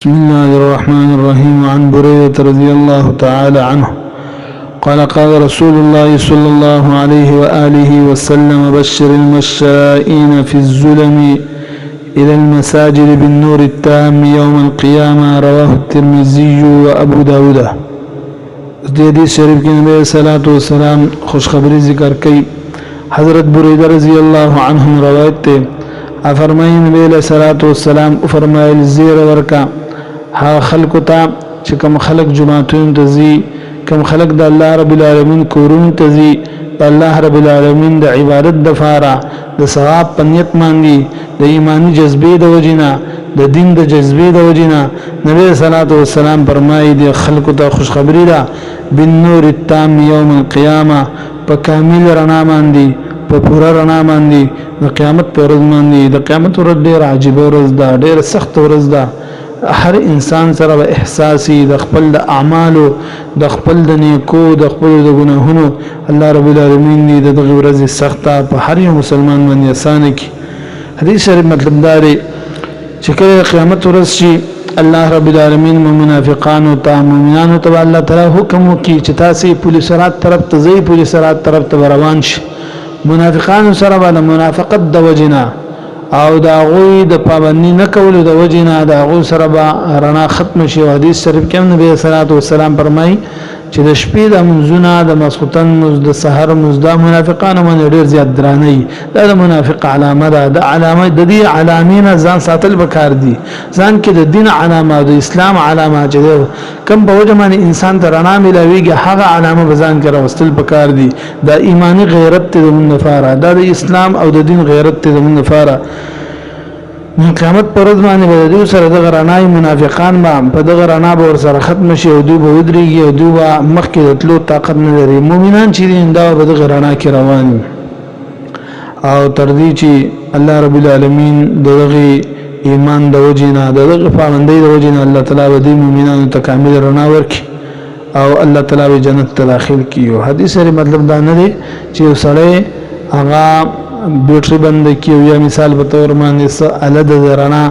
بسم الله الرحمن الرحيم. عن بريدة رضي الله تعالى عنه قال قال رسول الله صلى الله عليه وآله وسلم بشر المشائين في الظلم إلى المساجد بالنور التام يوم القيامة. رواه الترمذي وأبو داود. حدیث شریف کی نبی صلی اللہ علیہ وسلم خوشخبری ذکر کی. حضرت بريدة رضی اللہ عنہم روایت تے فرمائیں نبی علیہ الصلوۃ والسلام فرمائل زیر ورکا ها خلق تا چې کوم خلق جماعتون تزي کوم خلق د الله رب العالمین کورون تزي د الله رب العالمین د عبادت د فارا د ثواب پنیت ماندي د ایمانی جذبې د وجینا د دین د جذبې د وجینا نبی صلی الله علیه وسلم فرمایي د خلق ته خوشخبری را بالنور التام یوم القیامه په کامل رڼا باندې په پورا رڼا باندې د قیامت پر ورځ باندې د قیامت ورځ ډېر عجیب ورځ ده ډېر سخت ورځ ده. هر انسان سره احساسي د خپل د اعمالو د خپل د نیکو د خپل د ګناهونو الله رب العالمین دې د ورځې سخته په هر یو مسلمان باندې آسان کی. حدیث شریف مطلب داري چې کله قیامت ورځ شي الله رب العالمین منافقان او مؤمنان ته الله تعالی حکم وکي چې تاسو پولیسرات طرف ته ځي پولیسرات طرف ته روان شي. منافقان سره باندې منافقت د وجنا او دا غوی د پابندی نه کول د وجنا دا غو سره به رڼا ختم شي. حدیث شریف کې نبی صلی الله علیه وسلم فرمایي چې د شپې د منځونه د مسخوتن مز د سحر مز د منافقانو باندې ډیر زیات درانه دا د منافق علامه ده. د علامه د دې علامین ځان ساتل وکړ دي ځان کې د دین علامه د اسلام علامه چې کم په وجه باندې انسان ته رڼا ملويږي هغه علامه بزان کې راوستل وکړ دي. د ایمانی غیرت ته د منفاره د اسلام او د دین غیرت ته د منفاره من قیامت پر ورځ باندې به دوی سره د غرانای منافقان با په د غرانا به ور سره ختم شي او دوی به ودرېږي او دوی به مخکې د تلو طاقت نه لري. مؤمنان چې دا به د غرانا کې روان او تر دې چې الله رب العالمین دغه ایمان د وجینا دغه پابندۍ د وجینا الله تعالی به د مؤمنانو ته کامل رڼا ورکړي او الله تعالی به جنت ته داخل کړي. حدیث لري مطلب دا نه دی چې سړی هغه بیټری بند کی یا مثال په تور باندې الد زرانا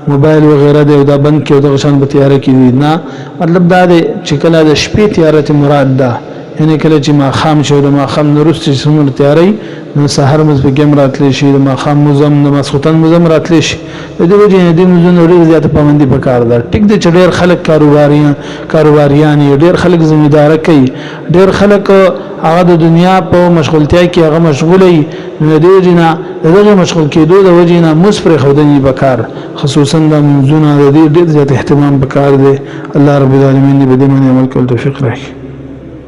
موبایل وغیرہ دی دا بند کی او د غشان په تیار کې نه مطلب دا دی چې کله د شپې تیارت مراد ده یعنی کله چې ما خام شو د ما خام نورست چې څومره تیاری نو سحر مز په ګم راتلی شي د ما خام مزم د مسخوتن مزم راتلی شي د دې وجه نه د مزون ډیر زیات پابندي پکار ده. ټیک د ډیر خلک کاروباریان ډیر خلک ذمہدار کوي ډیر خلک هغه د دنیا په مشغولتیا کې هغه مشغولي نه دی جنا دغه مشغول کېدو د وجه نه مسفر خودنی بکار خصوصا د منځونه د ډیر زیات اهتمام بکار دی. الله رب العالمین دې به دې باندې عمل کول توفیق راکړي.